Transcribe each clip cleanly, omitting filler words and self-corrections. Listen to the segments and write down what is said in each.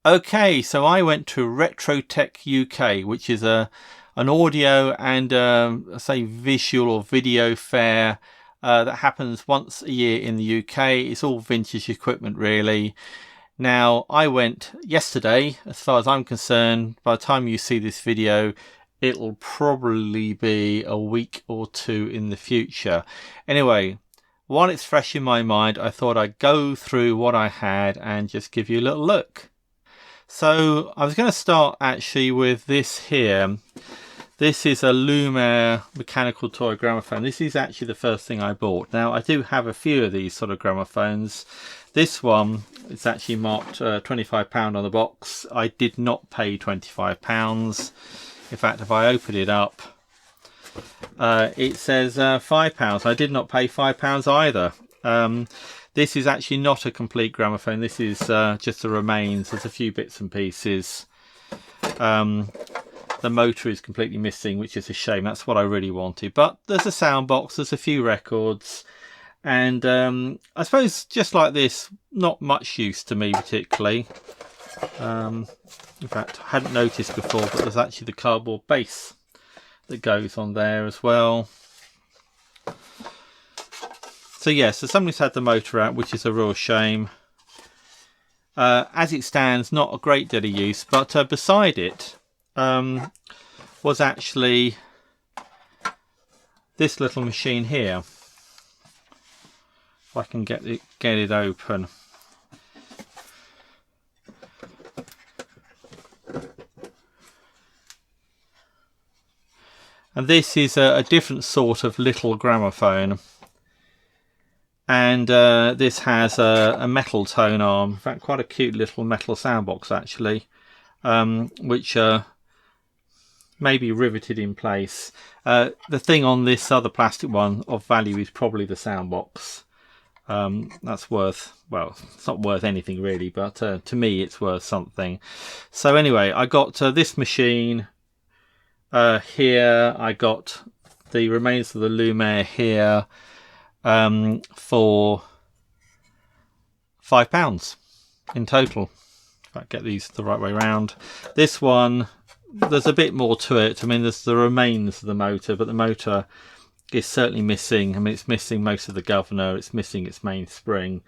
Okay, so I went to RetrotechUK, which is an audio and say visual or video fair that happens once a year in the UK. It's all vintage equipment, really. Now, I went yesterday. As far as I'm concerned, by the time you see this video, it'll probably be a week or two in the future. Anyway, while it's fresh in my mind, I thought I'd go through what I had and just give you a little look. So I was going to start actually with this here. This is a Lumiere mechanical toy gramophone. This is actually the first thing I bought. Now, I do have a few of these sort of gramophones. This one is actually marked £25 on the box. I did not pay £25. In fact, if I open it up, it says £5. I did not pay £5 either. This is actually not a complete gramophone. This is just the remains. There's a few bits and pieces. The motor is completely missing, which is a shame. That's what I really wanted. But there's a sound box. There's a few records. And I suppose just like this, not much use to me particularly. In fact, I hadn't noticed before, but there's actually the cardboard base that goes on there as well. So yeah, so somebody's had the motor out, which is a real shame. As it stands, not a great deal of use, but beside it was actually this little machine here. If I can get it open. And this is a different sort of little gramophone. And this has a metal tone arm, in fact quite a cute little metal sound box actually, which may be riveted in place. The thing on this other plastic one of value is probably the sound box. That's worth, well, it's not worth anything really, but to me it's worth something. So anyway, I got this machine here. I got the remains of the Lumiere here. For £5 in total. If I get these the right way around. This one, there's a bit more to it. I mean, there's the remains of the motor, but the motor is certainly missing. I mean, it's missing most of the governor. It's missing its mainspring.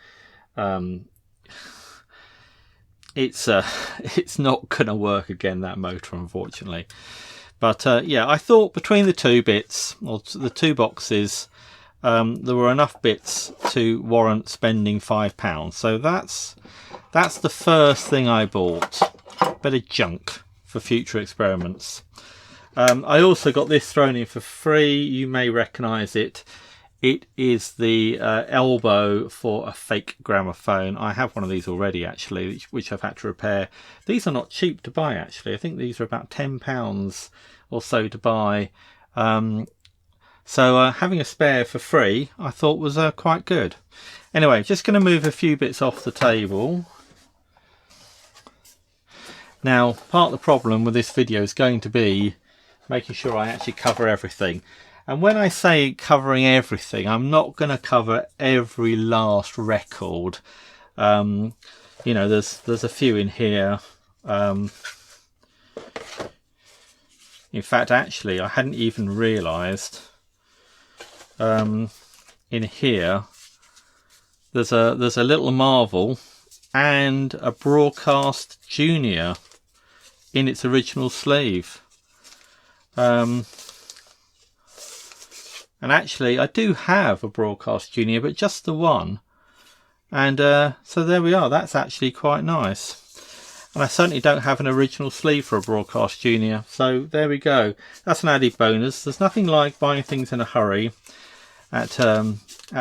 It's not going to work again, that motor, unfortunately. But yeah, I thought between the two bits, or the two boxes, there were enough bits to warrant spending £5. So that's the first thing I bought. Bit of junk for future experiments. I also got this thrown in for free. You may recognise it. It is the elbow for a fake gramophone. I have one of these already actually, which I've had to repair. These are not cheap to buy actually. I think these are about £10 or so to buy. So having a spare for free I thought was quite good. Anyway, just going to move a few bits off the table. Now, part of the problem with this video is going to be making sure I actually cover everything. And when I say covering everything, I'm not going to cover every last record. You know, there's a few in here. In fact, actually, I hadn't even realised. In here there's a little Marvel and a Broadcast Junior in its original sleeve, and actually I do have a Broadcast Junior, but just the one, and so there we are. That's actually quite nice. And I certainly don't have an original sleeve for a Broadcast Junior, so there we go. That's an added bonus. There's nothing like buying things in a hurry at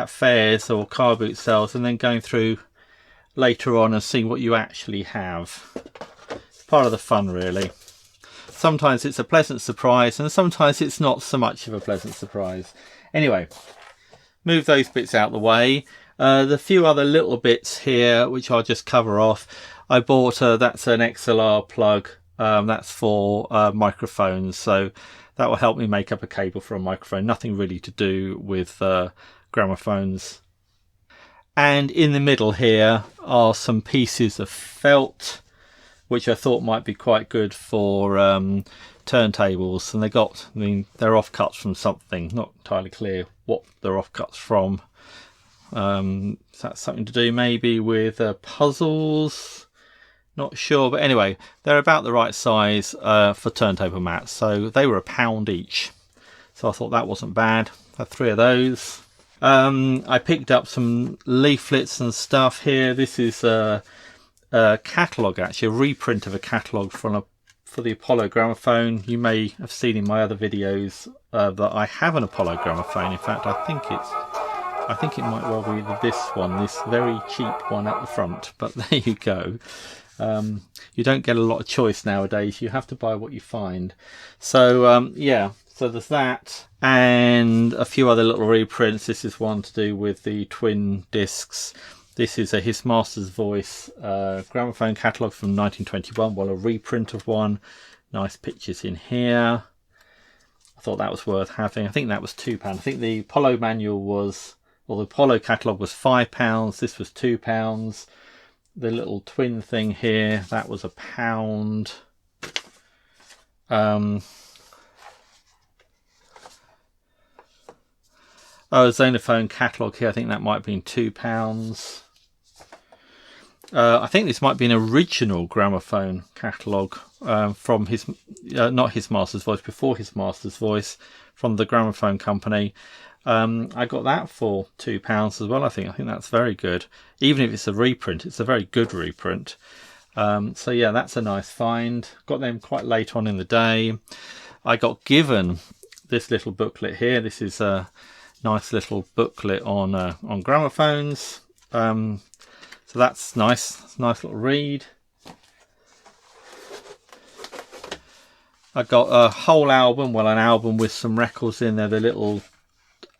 fairs or car boot sales and then going through later on and seeing what you actually have. It's part of the fun, really. Sometimes it's a pleasant surprise and sometimes it's not so much of a pleasant surprise. Anyway, move those bits out the way. The few other little bits here which I'll just cover off. I bought that's an XLR plug. That's for microphones, so that will help me make up a cable for a microphone. Nothing really to do with gramophones. And in the middle here are some pieces of felt which I thought might be quite good for turntables. And they got, I mean, they're offcuts from something, not entirely clear what they're offcuts from. That's something to do maybe with puzzles, not sure, but anyway, they're about the right size for turntable mats, so they were £1 each, so I thought that wasn't bad. I had 3 of those. I picked up some leaflets and stuff here. This is a catalogue, actually, a reprint of a catalogue for the Apollo gramophone. You may have seen in my other videos that I have an Apollo gramophone. In fact, I think it might well be this one, this very cheap one at the front, but there you go. You don't get a lot of choice nowadays, you have to buy what you find. So yeah, so there's that and a few other little reprints. This is one to do with the twin discs. This is a His Master's Voice gramophone catalogue from 1921, well, a reprint of one. Nice pictures in here. I thought that was worth having. I think that was £2. I think the Apollo manual was, or the Apollo catalogue was £5. This was £2. The little twin thing here, that was £1. Oh, Zonophone catalogue here, I think that might have been £2. I think this might be an original gramophone catalogue from his, not His Master's Voice, before His Master's Voice, from the gramophone company. I got that for £2 as well. I think that's very good. Even if it's a reprint, it's a very good reprint. So yeah, that's a nice find. Got them quite late on in the day. I got given this little booklet here. This is a nice little booklet on gramophones. So that's nice. It's a nice little read. I got a whole album, well, an album with some records in there, the little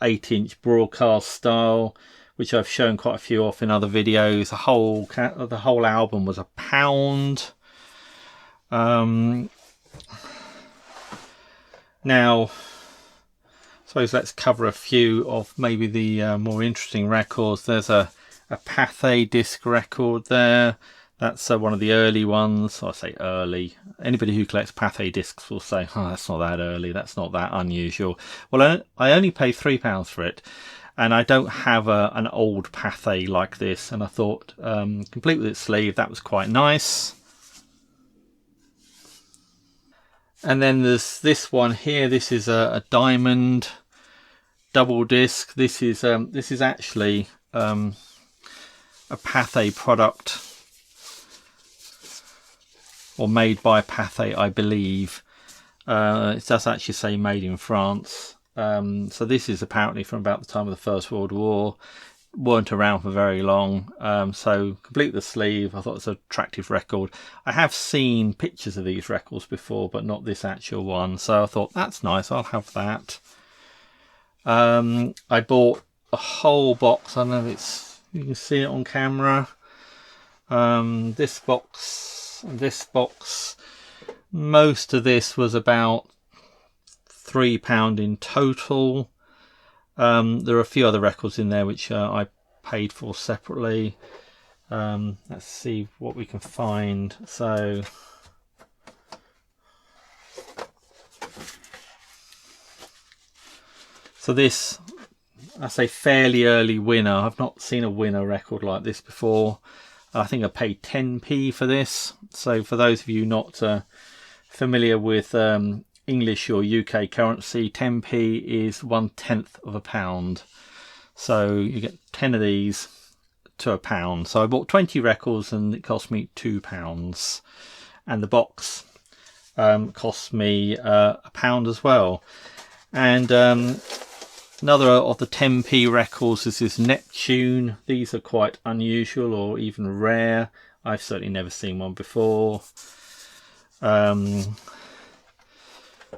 8-inch broadcast style, which I've shown quite a few off in other videos. The whole album was £1. Now, I suppose let's cover a few of maybe the more interesting records. There's a Pathé disc record there. That's one of the early ones. I say early. Anybody who collects Pathé discs will say, oh, that's not that early. That's not that unusual. Well, I only paid £3 for it. And I don't have an old Pathé like this. And I thought, complete with its sleeve, that was quite nice. And then there's this one here. This is a diamond double disc. This is actually a Pathé product, or made by Pathé, I believe. It does actually say made in France. So this is apparently from about the time of the First World War. Weren't around for very long. So complete the sleeve. I thought it was an attractive record. I have seen pictures of these records before, but not this actual one. So I thought, that's nice, I'll have that. I bought a whole box. I don't know if you can see it on camera. This box, most of this was about £3 in total. There are a few other records in there which I paid for separately. Let's see what we can find. So this, I say fairly early winner. I've not seen a winner record like this before. I think I paid 10p for this. So for those of you not familiar with English or UK currency, 10p is 1/10 of a pound. So you get 10 of these to £1. So I bought 20 records and it cost me £2. And the box cost me £1 as well. And another of the 10p records is this Neptune. These are quite unusual or even rare. I've certainly never seen one before.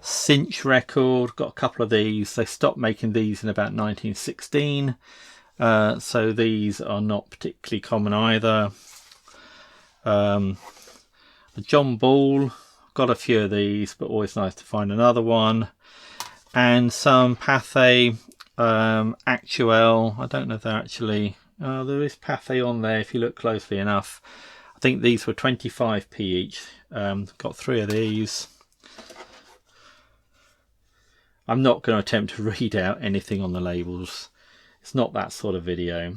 Cinch record, got a couple of these. They stopped making these in about 1916. So these are not particularly common either. The John Ball, got a few of these, but always nice to find another one. And some Pathé Actuel. I don't know if they're actually, there is Pathé on there if you look closely enough. I think these were 25p each. Got 3 of these. I'm not going to attempt to read out anything on the labels. It's not that sort of video.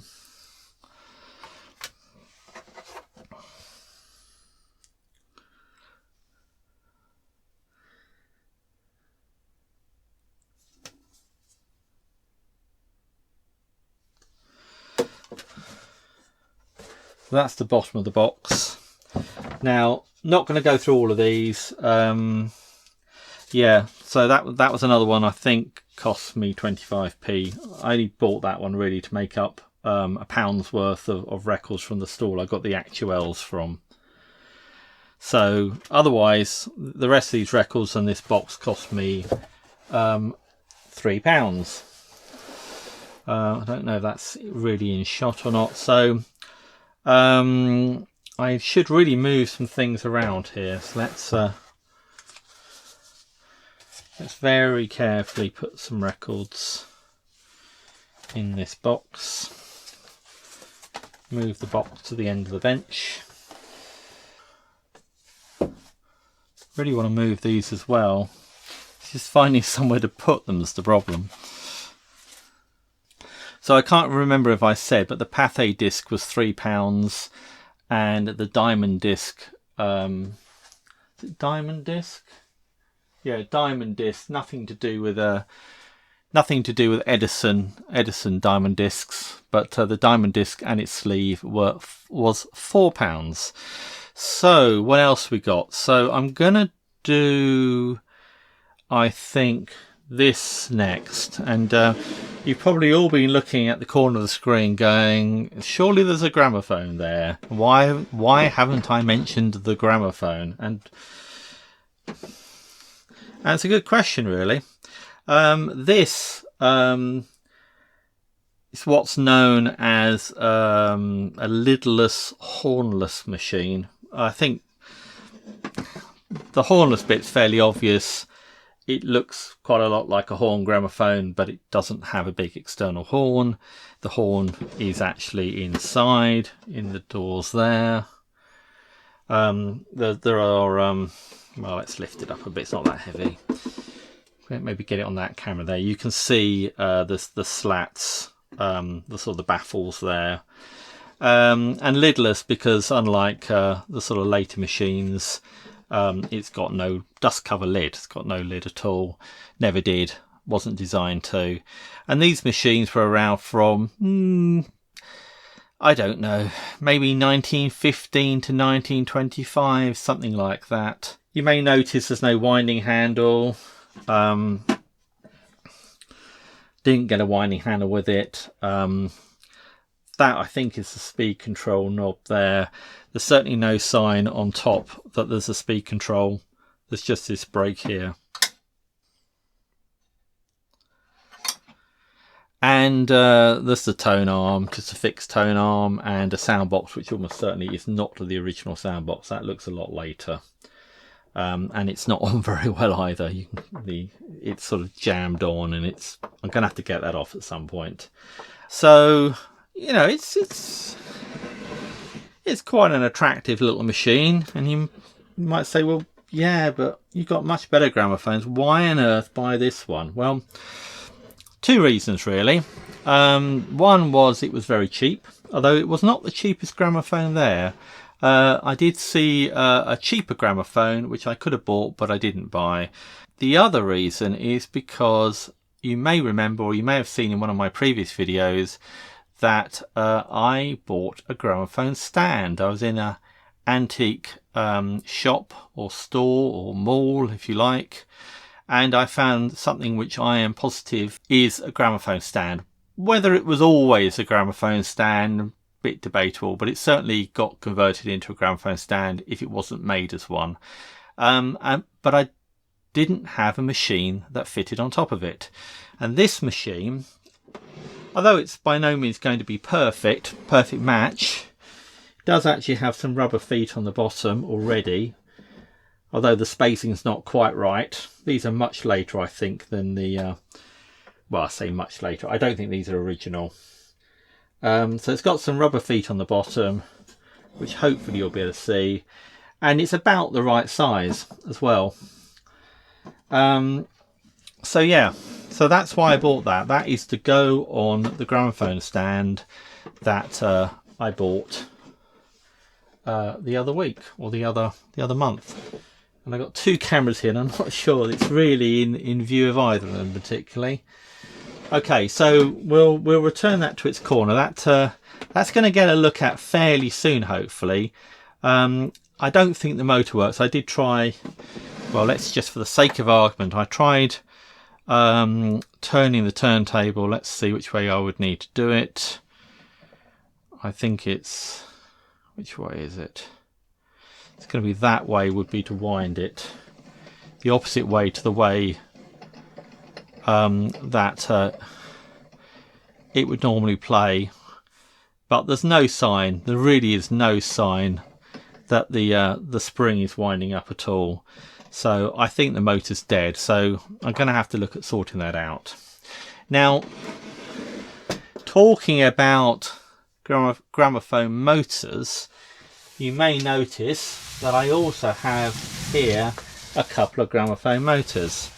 That's the bottom of the box. Now, not going to go through all of these. Yeah, so that was another one I think cost me 25p. I only bought that one really to make up a pound's worth of records from the stall I got the actuals from. So otherwise, the rest of these records and this box cost me £3. I don't know if that's really in shot or not. So I should really move some things around here. So let's very carefully put some records in this box. Move the box to the end of the bench. Really want to move these as well. It's just finding somewhere to put them is the problem. So I can't remember if I said, but the Pathé disc was £3 and the Diamond disc, is it Diamond disc? Yeah, Diamond disc, nothing to do with Edison Diamond discs, but the Diamond disc and its sleeve was £4. So what else we got? So I'm gonna do, I think, this next, and you've probably all been looking at the corner of the screen going, surely there's a gramophone there. Why haven't I mentioned the gramophone? And it's a good question, really. This is what's known as a lidless, hornless machine. I think the hornless bit's fairly obvious. It looks quite a lot like a horn gramophone, but it doesn't have a big external horn. The horn is actually inside in the doors there. There are well, let's lift it up a bit. It's not that heavy. Maybe get it on that camera there. You can see the slats, the sort of the baffles there, and lidless because unlike the sort of later machines, it's got no dust cover lid. It's got no lid at all. Never did. Wasn't designed to. And these machines were around from I don't know, maybe 1915 to 1925, something like that. You may notice there's no winding handle. Didn't get a winding handle with it. That I think is the speed control knob there. There's certainly no sign on top that there's a speed control. There's just this brake here. And there's the tone arm, just a fixed tone arm, and a sound box, which almost certainly is not the original sound box. That looks a lot later. And it's not on very well either. It's sort of jammed on, and I'm going to have to get that off at some point. So, you know, it's quite an attractive little machine, and you might say, well, yeah, but you've got much better gramophones. Why on earth buy this one? Well, 2 reasons really. One was it was very cheap, although it was not the cheapest gramophone there. I did see a cheaper gramophone which I could have bought, but I didn't buy. The other reason is because you may remember, or you may have seen in one of my previous videos, that I bought a gramophone stand. I was in a antique shop or store or mall, if you like, and I found something which I am positive is a gramophone stand. Whether it was always a gramophone stand, bit debatable, but it certainly got converted into a gramophone stand if it wasn't made as one. But I didn't have a machine that fitted on top of it. And this machine, although it's by no means going to be perfect match, does actually have some rubber feet on the bottom already, although the spacing's not quite right. These are much later, I think, than the well, I say much later, I don't think these are original. So it's got some rubber feet on the bottom, which hopefully you'll be able to see, and it's about the right size as well. So yeah, so that's why I bought that. That is to go on the gramophone stand that I bought the other week, or the other month. And I got two cameras here, and I'm not sure it's really in view of either of them particularly. Okay, so we'll return that to its corner. That's going to get a look at fairly soon, hopefully. I don't think the motor works. I did try, well, let's just for the sake of argument, I tried turning the turntable. Let's see which way I would need to do it. I think it's, which way is it? It's going to be that way would be to wind it. The opposite way to the way that it would normally play. But there's no sign, there really is no sign that the spring is winding up at all. So I think the motor's dead, so I'm going to have to look at sorting that out. Now, talking about gramophone motors, you may notice that I also have here a couple of gramophone motors,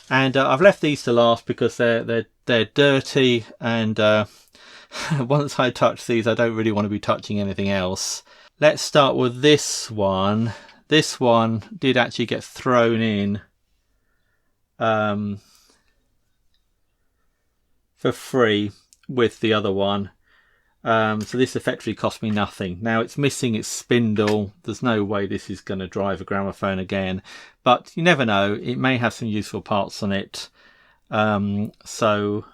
and I've left these to last because they're dirty, and once I touch these I don't really want to be touching anything else. Let's start with this one. This one did actually get thrown in for free with the other one. So this effectively cost me nothing. Now it's missing its spindle. There's no way this is going to drive a gramophone again, but you never know, it may have some useful parts on it. So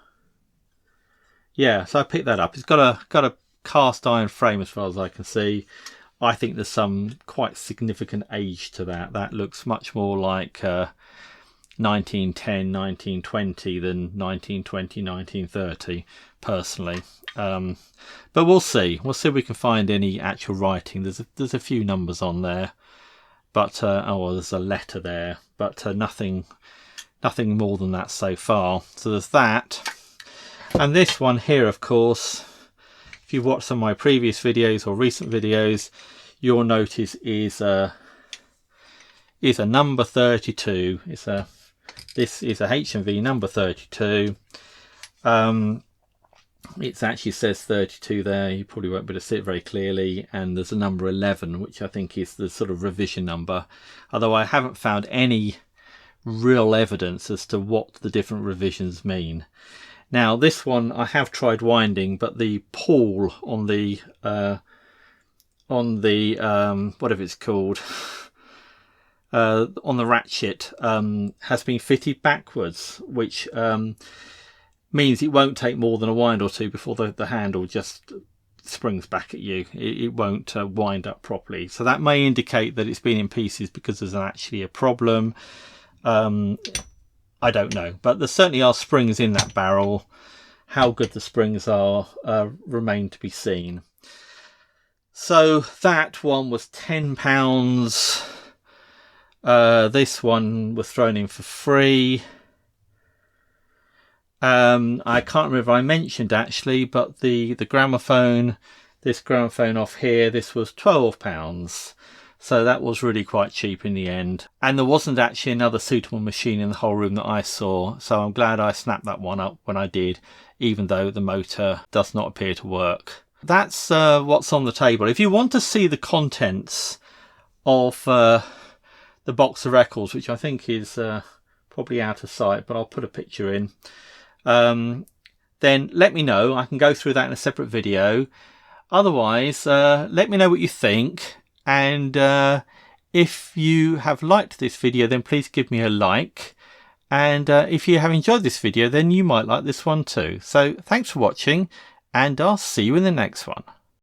yeah, so I picked that up. It's got a cast iron frame as far as I can see. I think there's some quite significant age to that. That looks much more like 1910, 1920 than 1920, 1930, personally. But we'll see. We'll see if we can find any actual writing. There's a few numbers on there, but oh, there's a letter there, but nothing more than that so far. So there's that, and this one here, of course. If you've watched some of my previous videos or recent videos, you'll notice is a number 32. This is a H&V number 32. It actually says 32 there. You probably won't be able to see it very clearly. And there's a number 11, which I think is the sort of revision number. Although I haven't found any real evidence as to what the different revisions mean. Now this one I have tried winding, but the pawl on the whatever it's called, on the ratchet has been fitted backwards, which means it won't take more than a wind or two before the handle just springs back at you. It won't wind up properly. So that may indicate that it's been in pieces because there's actually a problem. I don't know, but there certainly are springs in that barrel. How good the springs are remain to be seen. So that one was £10. This one was thrown in for free. I can't remember if I mentioned actually, but the gramophone, this gramophone off here, this was £12. So that was really quite cheap in the end. And there wasn't actually another suitable machine in the whole room that I saw. So I'm glad I snapped that one up when I did, even though the motor does not appear to work. That's what's on the table. If you want to see the contents of the box of records, which I think is probably out of sight, but I'll put a picture in, then let me know. I can go through that in a separate video. Otherwise, let me know what you think. And if you have liked this video, then please give me a like. And if you have enjoyed this video, then you might like this one too. So thanks for watching, and I'll see you in the next one.